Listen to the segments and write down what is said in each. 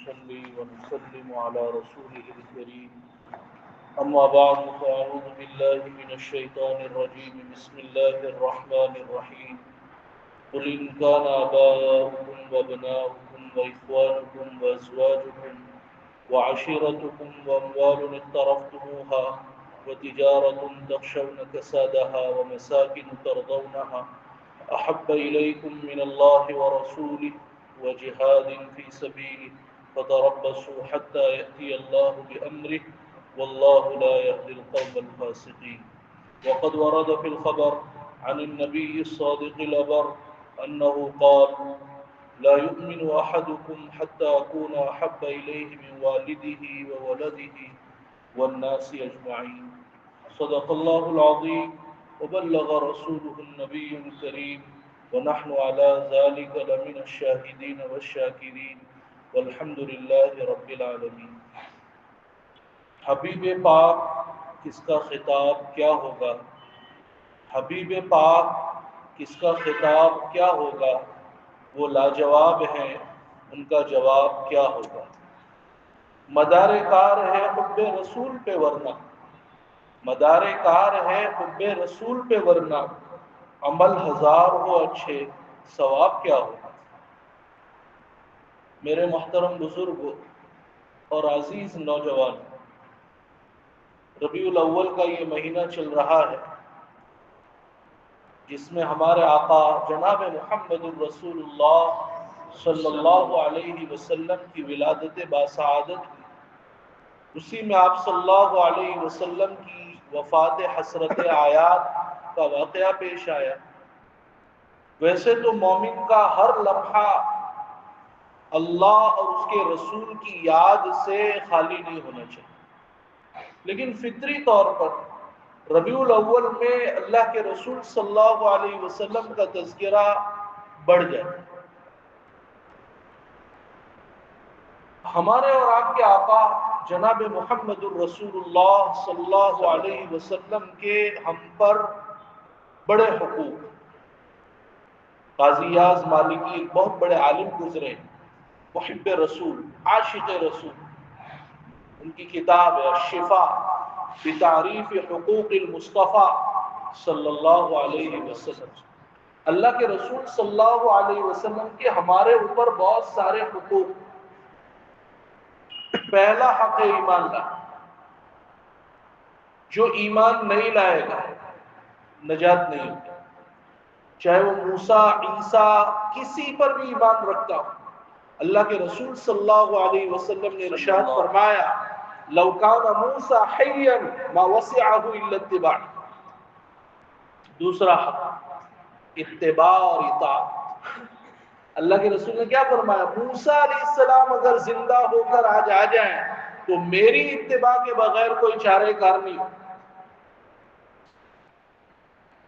ونصلي ونسلم على رسوله الكريم أما بعد فأعوذ بالله من الشيطان الرجيم بسم الله الرحمن الرحيم قل إن كان آباؤكم وأبناؤكم وإخوانكم وأزواجكم وعشيرتكم وأموال اقترفتموها وتجارة تخشون كسادها ومساكن ترضونها أحب إليكم من الله ورسوله وجهاد في سبيله فتربصوا حتى يأتي الله بأمره والله لا يهدي القوم الفاسقين. وقد ورد في الخبر عن النبي الصادق الأبر أنه قال: لا يؤمن أحدكم حتى أكون أحب إليه من والده وولده والناس أجمعين. صدق الله العظيم وبلغ رسوله النبي الكريم ونحن على ذلك لمن الشاهدين والشاكرين والحمد لله رب العالمين. حبیب پاک کس کا خطاب کیا ہوگا؟ حبیب پاک کس کا خطاب کیا ہوگا؟ وہ لاجواب ہیں، ان کا جواب کیا ہوگا؟ مدار کار ہے حب رسول پہ ورنہ، مدار کار ہے حب رسول پہ ورنہ، عمل ہزار ہو اچھے ثواب کیا ہوگا؟ میرے محترم بزرگوں اور عزیز نوجوان، ربیع الاول کا یہ مہینہ چل رہا ہے جس میں ہمارے آقا جناب محمد الرسول اللہ صلی اللہ علیہ وسلم کی ولادت باسعادت ہوئی۔ اسی میں آپ صلی اللہ علیہ وسلم کی وفات حسرت آیات کا واقعہ پیش آیا۔ ویسے تو مومن کا ہر لمحہ اللہ اور اس کے رسول کی یاد سے خالی نہیں ہونا چاہیے، لیکن فطری طور پر ربیع الاول میں اللہ کے رسول صلی اللہ علیہ وسلم کا تذکرہ بڑھ جائے۔ ہمارے اور آپ کے آقا جناب محمد الرسول اللہ صلی اللہ علیہ وسلم کے ہم پر بڑے حقوق۔ قاضی یاز مالکی ایک بہت بڑے عالم گزرے، محب رسول، عاشق رسول، ان کی کتاب ہے الشفاء بتعریف حقوق المصطفیٰ صلی اللہ علیہ وسلم۔ اللہ کے رسول صلی اللہ علیہ وسلم کے ہمارے اوپر بہت سارے حقوق۔ پہلا حق ہے ایمان لانا۔ جو ایمان نہیں لائے گا نجات نہیں ہوگی، چاہے وہ موسیٰ، عیسیٰ، کسی پر بھی ایمان رکھتا ہو۔ اللہ کے رسول صلی اللہ علیہ وسلم نے ارشاد فرمایا: لو کان موسیٰ حیا ما وسعہ الا اتباع۔ دوسرا حق اتباع اور اطاعت۔ اللہ کے رسول نے کیا فرمایا؟ موسیٰ علیہ السلام اگر زندہ ہو کر آج آ جائیں تو میری اتباع کے بغیر کوئی چارہ کار نہیں ہو۔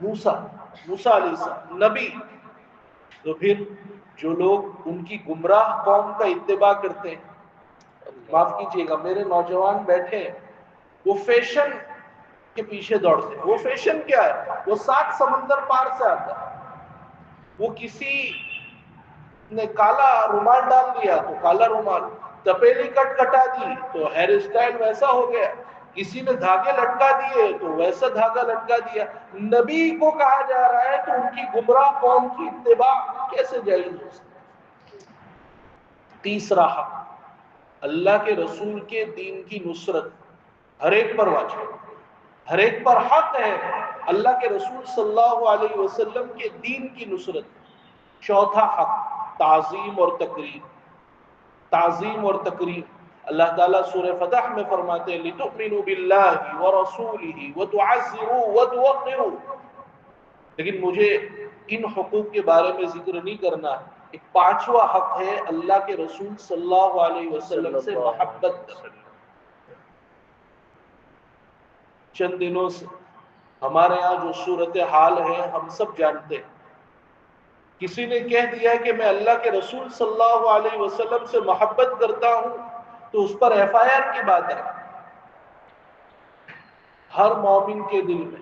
موسیٰ علیہ السلام نبی، تو پھر جو لوگ ان کی گمراہ قوم کا اتباع کرتے ہیں، معاف کیجیے گا میرے نوجوان بیٹھے ہیں، وہ فیشن کے پیچھے دوڑتے ہیں۔ وہ فیشن کیا ہے؟ وہ 7 سمندر پار سے آتا ہے۔ وہ کسی نے کالا رومال ڈال دیا تو کالا رومال، تپیلی کٹ کٹا دی تو ہیئر اسٹائل ویسا ہو گیا، کسی نے دھاگے لٹکا دیے تو ویسا دھاگا لٹکا دیا۔ نبی کو کہا جا رہا ہے تو ان کی گمراہ قوم کی اتباع کیسے جائز ہو سکتی؟ تیسرا حق اللہ کے رسول کے دین کی نصرت، ہر ایک پر واجب، ہر ایک پر حق ہے اللہ کے رسول صلی اللہ علیہ وسلم کے دین کی نصرت۔ چوتھا حق تعظیم اور تکریم، تعظیم اور تکریم۔ اللہ تعالیٰ سورہ فتح میں فرماتے ہیں لِتُؤْمِنُوا بِاللَّهِ وَرَسُولِهِ وَتُعَزِّرُوا وَتُوَقِّرُوا۔ لیکن مجھے ان حقوق کے بارے میں ذکر نہیں کرنا۔ ایک پانچواں حق ہے اللہ کے رسول صلی اللہ علیہ وسلم سے محبت کرنا۔ چند دنوں سے ہمارے ہاں جو صورتحال ہے ہم سب جانتے ہیں۔ کسی نے کہہ دیا کہ میں اللہ کے رسول صلی اللہ علیہ وسلم سے محبت کرتا ہوں تو اس پر FIR کی بات ہے۔ ہر مومن کے دل میں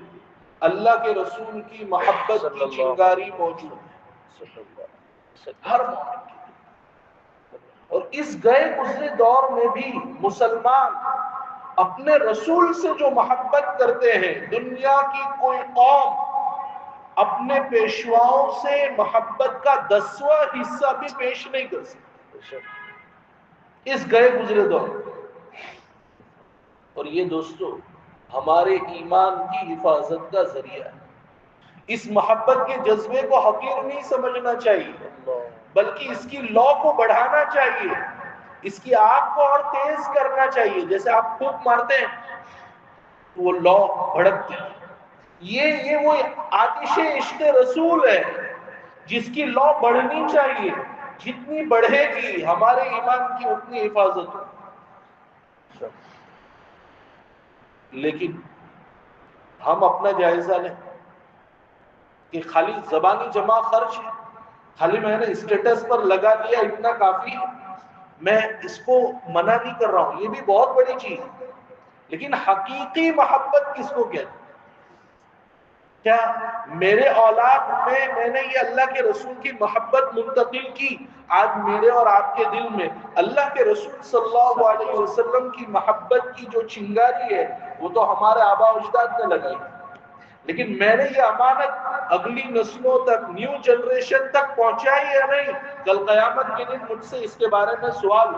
اللہ کے رسول کی محبت کی چنگاری موجود ہے، ہر مومن کے دل، اور اس گئے گزرے دور میں بھی مسلمان اپنے رسول سے جو محبت کرتے ہیں، دنیا کی کوئی قوم اپنے پیشواؤں سے محبت کا 10واں حصہ بھی پیش نہیں کر سکتی اس گئے گزرے دور میں۔ اور یہ دوستو ہمارے ایمان کی حفاظت کا ذریعہ ہے۔ اس محبت کے جذبے کو حقیر نہیں سمجھنا چاہیے، بلکہ اس کی لو کو بڑھانا چاہیے، اس کی آگ کو اور تیز کرنا چاہیے۔ جیسے آپ پھونک مارتے ہیں تو وہ لو بھڑکتی ہے، یہ وہ آتش عشق رسول ہے جس کی لو بڑھنی چاہیے، جتنی بڑھے گی ہمارے ایمان کی اتنی حفاظت ہو۔ لیکن ہم اپنا جائزہ لیں کہ خالی زبانی جمع خرچ ہے، خالی میں نے اسٹیٹس پر لگا دیا اتنا کافی ہے۔ میں اس کو منع نہیں کر رہا ہوں، یہ بھی بہت بڑی چیز ہے، لیکن حقیقی محبت کس کو کہتے ہیں؟ کیا میرے اولاد میں نے یہ اللہ کے رسول کی محبت منتقل کی؟ آج میرے اور آپ کے دل میں اللہ کے رسول صلی اللہ علیہ وسلم کی محبت کی جو چنگاری ہے وہ تو ہمارے آبا و اجداد نے لگائی، لیکن میں نے یہ امانت اگلی نسلوں تک، نیو جنریشن تک پہنچائی یا نہیں؟ کل قیامت کے دن مجھ سے اس کے بارے میں سوال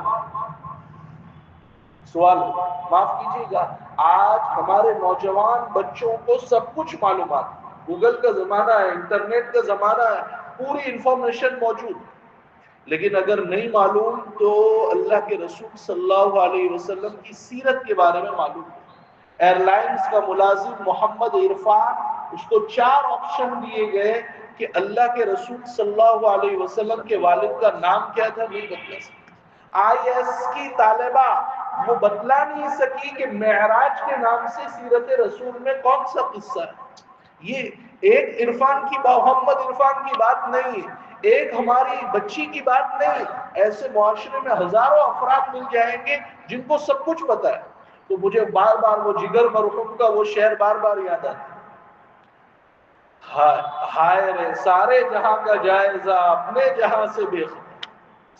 معاف کیجیے گا، آج ہمارے نوجوان بچوں کو سب کچھ معلومات، گوگل کا زمانہ ہے، انٹرنیٹ کا زمانہ ہے، پوری انفارمیشن موجود، لیکن اگر نہیں معلوم تو اللہ کے رسول صلی اللہ علیہ وسلم کی سیرت کے بارے میں معلوم ہے۔ ایئر لائنز کا ملازم محمد عرفان، اس کو 4 آپشن دیے گئے کہ اللہ کے رسول صلی اللہ علیہ وسلم کے والد کا نام کیا تھا، نہیں بتلا سکتا۔ آئی ایس کی طالبہ وہ بتلا نہیں سکی کہ معراج کے نام سے سیرت رسول میں کون سا قصہ ہے۔ یہ ایک عرفان کی محمد عرفان کی بات نہیں ہے، ایک ہماری بچی کی بات نہیں، ایسے معاشرے میں ہزاروں افراد مل جائیں گے جن کو سب کچھ پتا ہے۔ تو مجھے بار بار وہ جگر مرحوم کا وہ شعر بار بار یاد آتا ہے، ہائے رے سارے جہاں کا جائزہ اپنے جہاں سے بے خبر۔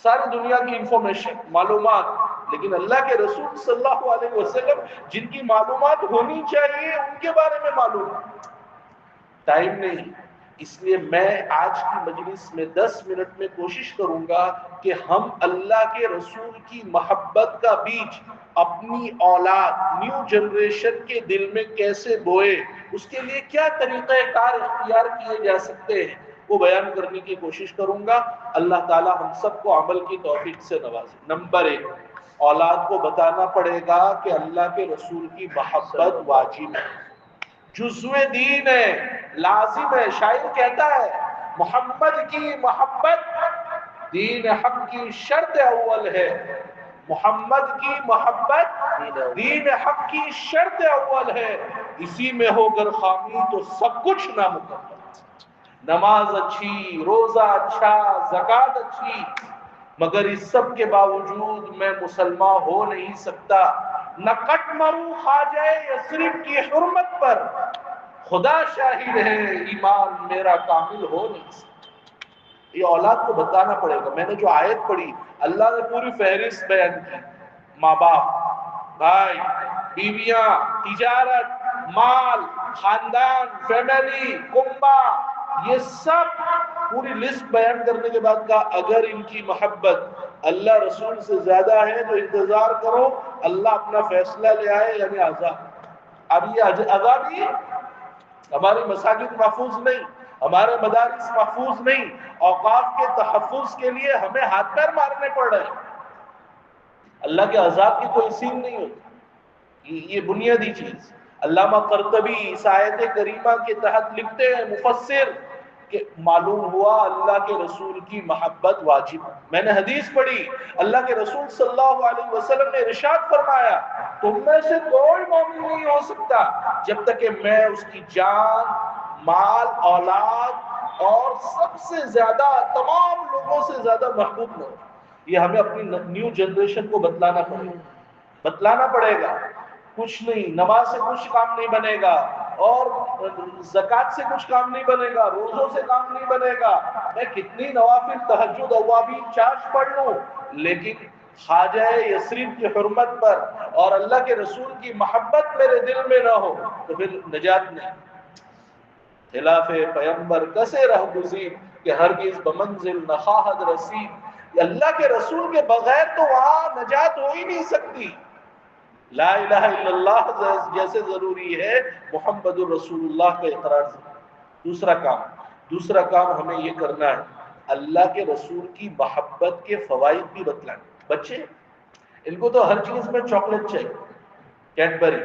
ساری دنیا کی انفارمیشن، معلومات، لیکن اللہ کے رسول صلی اللہ علیہ وسلم جن کی معلومات ہونی چاہیے ان کے بارے میں معلوم ٹائم نہیں۔ اس لیے میں آج کی مجلس میں 10 منٹ میں کوشش کروں گا کہ ہم اللہ کے رسول کی محبت کا بیج اپنی اولاد، نیو جنریشن کے دل میں کیسے بوئے، اس کے لیے کیا طریقہ کار اختیار کیے جا سکتے ہیں، وہ بیان کرنے کی کوشش کروں گا۔ اللہ تعالی ہم سب کو عمل کی توفیق سے نوازے۔ نمبر 1، اولاد کو بتانا پڑے گا کہ اللہ کے رسول کی محبت واجب ہے، جزو دین ہے، لازم ہے۔ شاعر کہتا ہے محمد کی محبت دین حق کی شرط اول ہے، محمد کی محبت دین حق کی شرط اول ہے، اسی میں ہو گر خامی تو سب کچھ نامکمل۔ نماز اچھی، روزہ اچھا، زکوٰۃ اچھی، مگر اس سب کے باوجود میں مسلمان ہو نہیں سکتا۔ نہ کٹ مروں خواجہ یثرب کی حرمت پر، خدا شاہد ہے ایمان میرا کامل ہو نہیں سکتا۔ یہ اولاد کو بتانا پڑے گا۔ میں نے جو آیت پڑھی، اللہ نے پوری فہرست بیان کی، ماں باپ، بھائی، بیویاں، تجارت، مال، خاندان، فیملی، کنبہ، یہ سب پوری لسٹ بیان کرنے کے بعد کہا اگر ان کی محبت اللہ رسول سے زیادہ ہے تو انتظار کرو، اللہ اپنا فیصلہ لے آئے، یعنی عذاب۔ اب یہ عذاب ہی ہماری مساجد محفوظ نہیں، ہمارے مدارس محفوظ نہیں، اوقاف کے تحفظ کے لیے ہمیں ہاتھ پیر مارنے پڑ رہے ہیں۔ اللہ کے عذاب کی کوئی سین نہیں ہوتی، یہ بنیادی چیز۔ علامہ قرطبی اس آیت کریمہ کے تحت لکھتے ہیں، مفسر، کہ معلوم ہوا اللہ کے رسول کی محبت واجب ہے۔ میں نے حدیث پڑھی، اللہ کے رسول صلی اللہ علیہ وسلم نے ارشاد فرمایا تم میں سے کوئی مومن نہیں ہو سکتا جب تک کہ میں اس کی جان، مال، اولاد اور سب سے زیادہ، تمام لوگوں سے زیادہ محبوب نہ ہو۔ یہ ہمیں اپنی نیو جنریشن کو بتلانا پڑے گا۔ کچھ نہیں، نماز سے کچھ کام نہیں بنے گا، اور زکات سے کچھ کام نہیں بنے گا، روزوں سے کام نہیں بنے گا، میں کتنی نوافل تہجد اوابین چارج پڑھ لوں، لیکن خواجہ یثرب کی حرمت پر اور اللہ کے رسول کی محبت میرے دل میں نہ ہو تو پھر نجات نہیں۔ خلاف پیمبر کسے رہ گزید کہ ہرگز بمنزل نخواہد رسید، اللہ کے رسول کے بغیر تو وہاں نجات ہو ہی نہیں سکتی۔ لا الہ الا اللہ جیسے ضروری ہے محمد الرسول اللہ کا اقرار ضروری۔ دوسرا کام ہمیں یہ کرنا ہے، اللہ کے رسول کی محبت کے فوائد بھی بتلانے۔ بچے ان کو تو ہر چیز میں چاکلیٹ چاہیے، کیڈبری،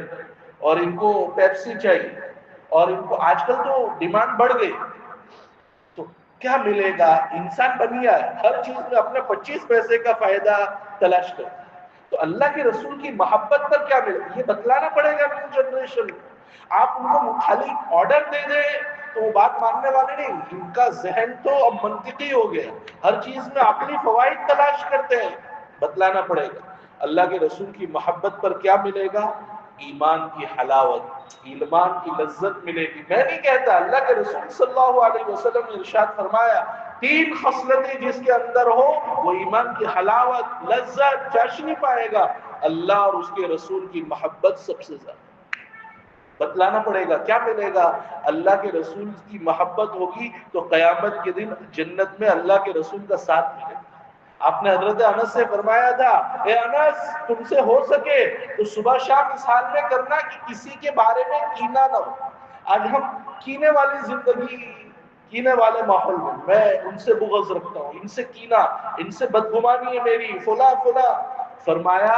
اور ان کو پیپسی چاہیے، اور ان کو آج کل تو ڈیمانڈ بڑھ گئی، تو کیا ملے گا؟ انسان بنیا ہے، ہر چیز میں اپنا 25 پیسے کا فائدہ تلاش کرتا ہے۔ تو اللہ کے رسول کی محبت پر کیا ملے گا یہ بتلانا پڑے گا نیو جنریشن۔ آپ ان کو خالی آرڈر دے دیں تو وہ بات ماننے والے نہیں، ان کا ذہن تو اب منطقی ہو گیا، ہر چیز میں عقلی فوائد تلاش کرتے ہیں۔ بتلانا پڑے گا اللہ کے رسول کی محبت پر کیا ملے گا؟ ایمان کی حلاوت، ایمان کی لذت ملے گی۔ میں نہیں کہتا، اللہ کے رسول صلی اللہ علیہ وسلم نے ارشاد فرمایا 3 خصلتیں جس کے اندر ہو وہ ایمان کی حلاوت، لذت، چاشنی پائے گا، اللہ اور اس کے رسول کی محبت سب سے زیادہ۔ بتلانا پڑے گا کیا ملے گا؟ اللہ کے رسول کی محبت ہوگی تو قیامت کے دن جنت میں اللہ کے رسول کا ساتھ ملے گا۔ آپ نے حضرت انس سے فرمایا تھا، اے انس تم سے ہو سکے تو صبح شام اس حال میں کرنا کہ کسی کے بارے میں کینہ نہ ہو۔ آج ہم کینے والی زندگی، کینے والے ماحول میں ان سے بغض رکھتا ہوں، ان سے کینہ، ان سے بدگمانی ہے میری، فلاں فلاں۔ فرمایا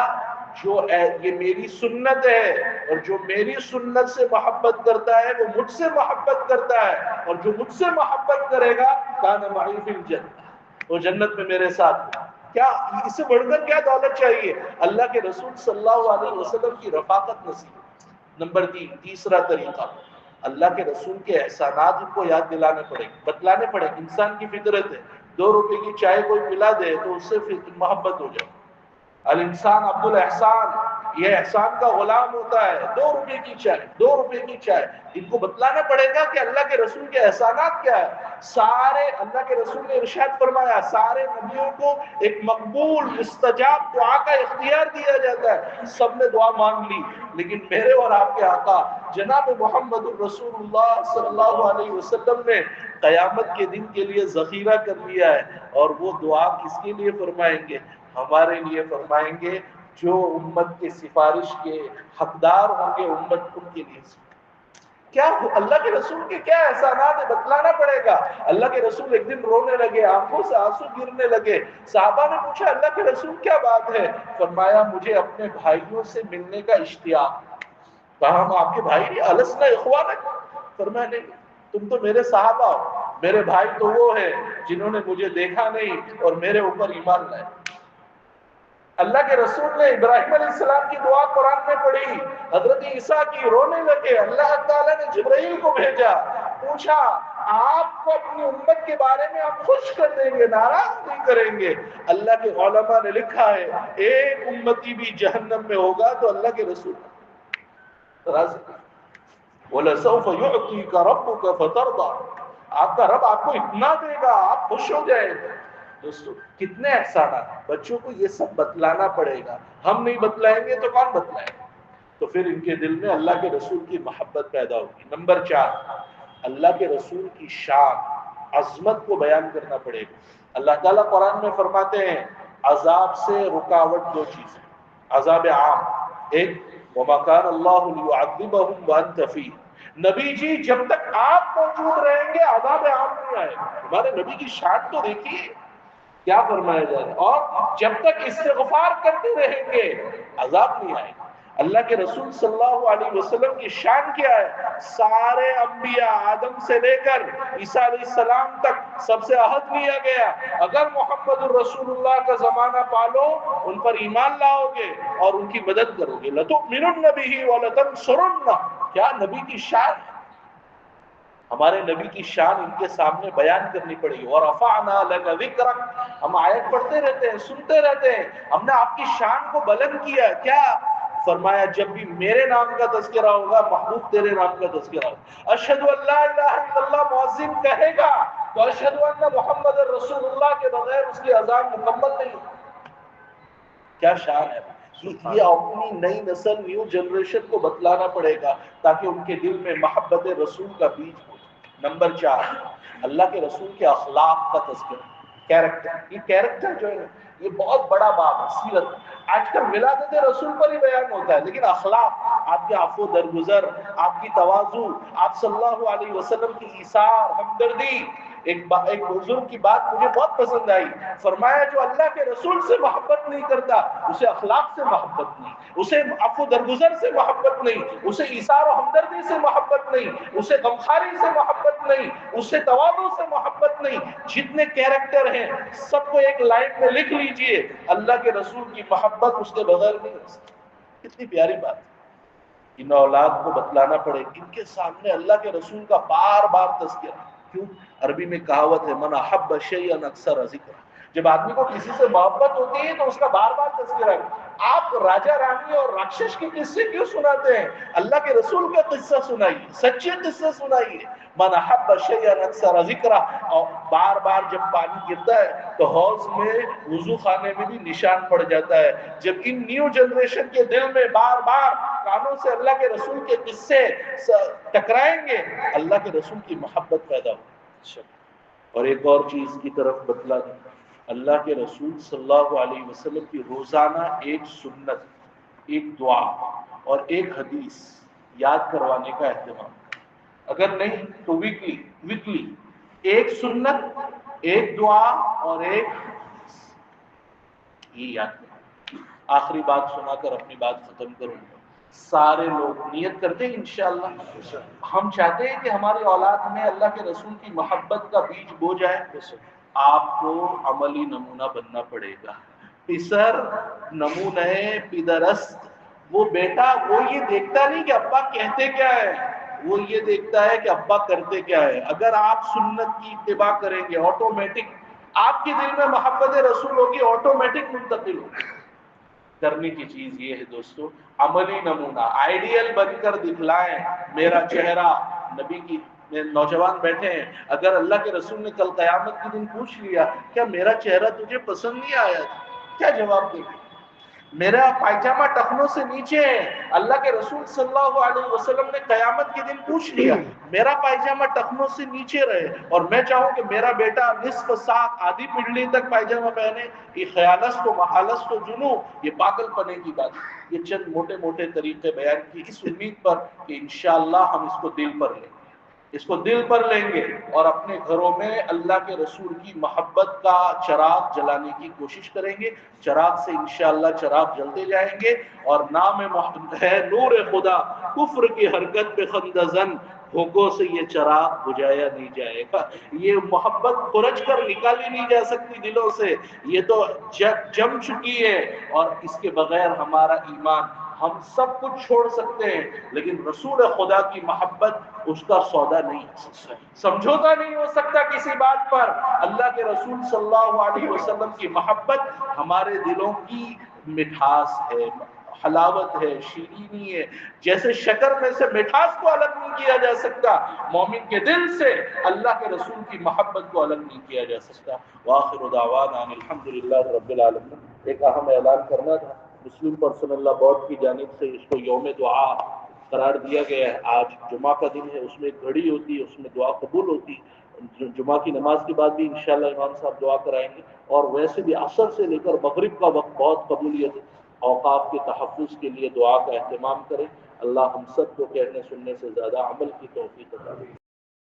جو یہ میری سنت ہے اور جو میری سنت سے محبت کرتا ہے وہ مجھ سے محبت کرتا ہے، اور جو مجھ سے محبت کرے گا کان معی فی الجنہ، وہ جنت میں میرے ساتھ۔ کیا اس سے بڑھ کر کیا دولت چاہیے؟ اللہ کے رسول صلی اللہ علیہ وسلم کی رفاقت نصیب۔ نمبر 3، تیسرا طریقہ، اللہ کے رسول کے احسانات کو یاد دلانے پڑے، بتلانے پڑے۔ انسان کی فطرت ہے، 2 روپے کی چائے کوئی پلا دے تو اس سے محبت ہو جائے۔ الانسان عبد الاحسان، یہ احسان کا غلام ہوتا ہے۔ 2 روپے کی چائے، 2 روپے کی چائے، ان کو بتلانا پڑے گا کہ اللہ کے رسول کے احسانات کیا ہے۔ سارے اللہ کے رسول نے ارشاد فرمایا سارے نبیوں کو ایک مقبول مستجاب دعا کا اختیار دیا جاتا ہے، سب نے دعا مانگ لی، لیکن میرے اور آپ کے آقا جناب محمد الرسول اللہ صلی اللہ علیہ وسلم نے قیامت کے دن کے لیے ذخیرہ کر لیا ہے، اور وہ دعا کس کے لیے فرمائیں گے؟ ہمارے لیے فرمائیں گے جو امت کے سفارش کے حقدار ہوں گے، امت ان کے لیے۔ کیا اللہ کے رسول کے کیا احسانات ہے بتلانا پڑے گا۔ اللہ کے رسول ایک دن رونے لگے، آنکھوں سے آنسو گرنے لگے۔ صحابہ نے پوچھا اللہ کے رسول کیا بات ہے؟ فرمایا مجھے اپنے بھائیوں سے ملنے کا اشتیاق۔ کہا ہم آپ کے بھائی نہیں، السنا اخوانک؟ فرمایا نہیں، تم تو میرے صحابہ ہو، میرے بھائی تو وہ ہیں جنہوں نے مجھے دیکھا نہیں اور میرے اوپر ایمان لائے۔ اللہ کے رسول نے ابراہیم علیہ السلام کی دعا قرآن میں پڑھی، حضرت عیسیٰ کی، رونے لگے۔ اللہ تعالیٰ نے جبرائیل کو بھیجا، پوچھا آپ کو اپنی امت کے بارے میں ہم خوش کر دیں گے، ناراض نہیں کریں گے؟ اللہ کے علماء نے لکھا ہے ایک امتی بھی جہنم میں ہوگا تو اللہ کے رسول راضی۔ وَلَسَوْفَ يُعْطِيكَ رَبُّكَ فَتَرْضَىٰ، آپ کا رب آپ کو اتنا دے گا آپ خوش ہو جائیں گے۔ دوستو کتنے احسانات، بچوں کو یہ سب بتلانا پڑے گا۔ ہم نہیں بتلائیں گے تو کون بتلائے گا؟ تو پھر ان کے دل میں اللہ کے رسول کی محبت پیدا ہوگی۔ نمبر 4، اللہ کے رسول کی شان، عظمت کو بیان کرنا پڑے گا۔ اللہ تعالیٰ قرآن میں فرماتے ہیں عذاب سے رکاوٹ 2 چیزیں، عذاب عام ایک، وَمَا كَانَ اللَّهُ لِيُعَذِّبَهُمْ وَأَنْتَ فِيهِمْ، نبی جی جب تک آپ موجود رہیں گے عذاب عام نہیں آئے گا۔ ہمارے نبی کی شان تو دیکھیے کیا فرمایا جا رہا ہے، اور جب تک استغفار کرتے رہیں گے عذاب نہیں آئے گا۔ اللہ کے رسول صلی اللہ علیہ وسلم کی شان کیا ہے؟ سارے انبیاء آدم سے لے کر عیسیٰ علیہ السلام تک سب سے عہد لیا گیا، اگر محمد الرسول اللہ کا زمانہ پالو ان پر ایمان لاؤ گے اور ان کی مدد کرو گے، لَتُؤْمِنُنَّ بِهِ وَلَتَنْصُرُنَّهُ۔ کیا نبی کی شان، ہمارے نبی کی شان ان کے سامنے بیان کرنی پڑے گی۔ وَرَفَعْنَا لَكَ ذِكْرَكَ، ہم آیت پڑھتے رہتے ہیں، سنتے رہتے ہیں، ہم نے آپ کی شان کو بلند کیا۔ کیا فرمایا جب بھی میرے نام کا تذکرہ ہوگا محبوب تیرے نام کا تذکرہ ہوگا. اشہد ان لا الہ الا اللہ مؤذن کہے گا تو اشہد ان محمد رسول اللہ کے بغیر اس کی اذان مکمل نہیں ہوگی. کیا شان ہے. یہ اپنی نئی نسل نیو جنریشن کو بتلانا پڑے گا تاکہ ان کے دل میں محبت رسول کا بیج ہو. نمبر 4 اللہ کے رسول کے اخلاق کا تذکرہ. کیریکٹر. یہ کیریکٹر جو ہے یہ بہت بڑا باب ہے. سیرت آج کل ولادت رسول پر ہی بیان ہوتا ہے لیکن اخلاق, آپ کے عفو درگزر, آپ کی تواضع, آپ صلی اللہ علیہ وسلم کی ایثار, ہمدردی. ایک بزرگ کی بات مجھے بہت پسند آئی. فرمایا جو اللہ کے رسول سے محبت نہیں کرتا اسے اخلاق سے محبت نہیں, اسے عفو درگزر سے محبت نہیں, اسے ایثار و ہمدردی سے محبت نہیں, اسے غمخواری سے محبت نہیں, اسے تواضع سے محبت نہیں. جتنے کیریکٹر ہیں سب کو ایک لائن میں لکھ لیجئے, اللہ کے رسول کی محبت اس کے بغیر نہیں ہو سکتی. کتنی پیاری بات. ان اولاد کو بتلانا پڑے, ان کے سامنے اللہ کے رسول کا بار بار تذکرہ. کیوں؟ عربی میں کہاوت ہے من احب شیئا اکثر ذکر. جب آدمی کو کسی سے محبت ہوتی ہے تو اس کا بار بار تذکرہ ہے. آپ راجا رانی اور راکشش کے قصے کیوں سناتے ہیں؟ اللہ کے رسول کا قصہ سنائیے, سچے قصے سنائیے. من احب شیئا اکثر ذکر. اور بار بار جب پانی گرتا ہے تو حوض میں وضو خانے میں بھی نشان پڑ جاتا ہے. جب ان نیو جنریشن کے دل میں بار بار کانوں سے اللہ کے رسول کے قصے ٹکرائیں گے اللہ کے رسول کی محبت پیدا ہوگی. اور ایک اور چیز کی طرف بتلا دیں, اللہ کے رسول صلی اللہ علیہ وسلم کی روزانہ ایک سنت, ایک دعا اور ایک حدیث یاد کروانے کا اہتمام. اگر نہیں تو ویکلی ایک سنت, ایک دعا اور ایک حدیث, یہ یاد کریں. آخری بات سنا کر اپنی بات ختم کروں گا. سارے لوگ نیت کرتے ہیں انشاءاللہ. ہم چاہتے ہیں کہ ہماری اولاد میں اللہ کے رسول کی محبت کا بیج بو جائے. آپ کو عملی نمونہ بننا پڑے گا. پسر نمونہ پدرست. وہ بیٹا وہ یہ دیکھتا نہیں کہ ابا کہتے کیا ہے, وہ یہ دیکھتا ہے کہ ابا کرتے کیا ہے. اگر آپ سنت کی اتباع کریں گے آٹومیٹک آپ کے دل میں محبت رسول ہوگی, آٹومیٹک منتقل ہوگی. کرنے کی چیز یہ ہے دوستو, عملی نمونہ آئیڈیل بن کر دکھلائیں. میرا چہرہ نبی کی نوجوان بیٹھے ہیں, اگر اللہ کے رسول نے کل قیامت کے دن پوچھ لیا کیا میرا چہرہ تجھے پسند نہیں آیا تھا, کیا جواب دیں گے؟ میرا پائجامہ ٹخنوں سے نیچے ہے, اللہ کے رسول صلی اللہ علیہ وسلم نے قیامت کے دن پوچھ لیا میرا پائجامہ ٹخنوں سے نیچے رہے اور میں چاہوں کہ میرا بیٹا نصف ساق آدھی پنڈلی تک پائجامہ پہنے, یہ خیالست و محالست و جنو, یہ پاگل پنے کی بات. یہ چند موٹے موٹے طریقے بیان کی اس امید پر کہ انشاءاللہ ہم اس کو دل پر لیں, اس کو دل پر لیں گے اور اپنے گھروں میں اللہ کے رسول کی محبت کا چراغ جلانے کی کوشش کریں گے. چراغ سے انشاءاللہ چراغ جلتے جائیں گے اور نام ہے نور خدا, کفر کی حرکت پہ خندہ زن, بھوکوں سے یہ چراغ بجھایا نہیں جائے گا. یہ محبت کھرچ کر نکالی نہیں جا سکتی دلوں سے, یہ تو جم چکی ہے. اور اس کے بغیر ہمارا ایمان, ہم سب کچھ چھوڑ سکتے ہیں لیکن رسول خدا کی محبت اس کا سودا نہیں ہو سکتا, سمجھوتا نہیں ہو سکتا کسی بات پر. اللہ کے رسول صلی اللہ علیہ وسلم کی محبت ہمارے دلوں کی مٹھاس ہے, حلاوت ہے, شیرینی ہے. جیسے شکر میں سے مٹھاس کو الگ نہیں کیا جا سکتا, مومن کے دل سے اللہ کے رسول کی محبت کو الگ نہیں کیا جا سکتا. وآخر دعوانا الحمدللہ رب العالمین. ایک اہم اعلان کرنا تھا, مسلم پرسنل لا بورڈ کی جانب سے اس کو یوم دعا قرار دیا گیا ہے. آج جمعہ کا دن ہے, اس میں ایک گھڑی ہوتی ہے, اس میں دعا قبول ہوتی. جمعہ کی نماز کے بعد بھی انشاءاللہ امام صاحب دعا کرائیں گے, اور ویسے بھی عصر سے لے کر مغرب کا وقت بہت قبولیت ہے. اوقاف کے تحفظ کے لیے دعا کا اہتمام کریں. اللہ ہم سب کو کہنے سننے سے زیادہ عمل کی توفیق عطا فرمائے.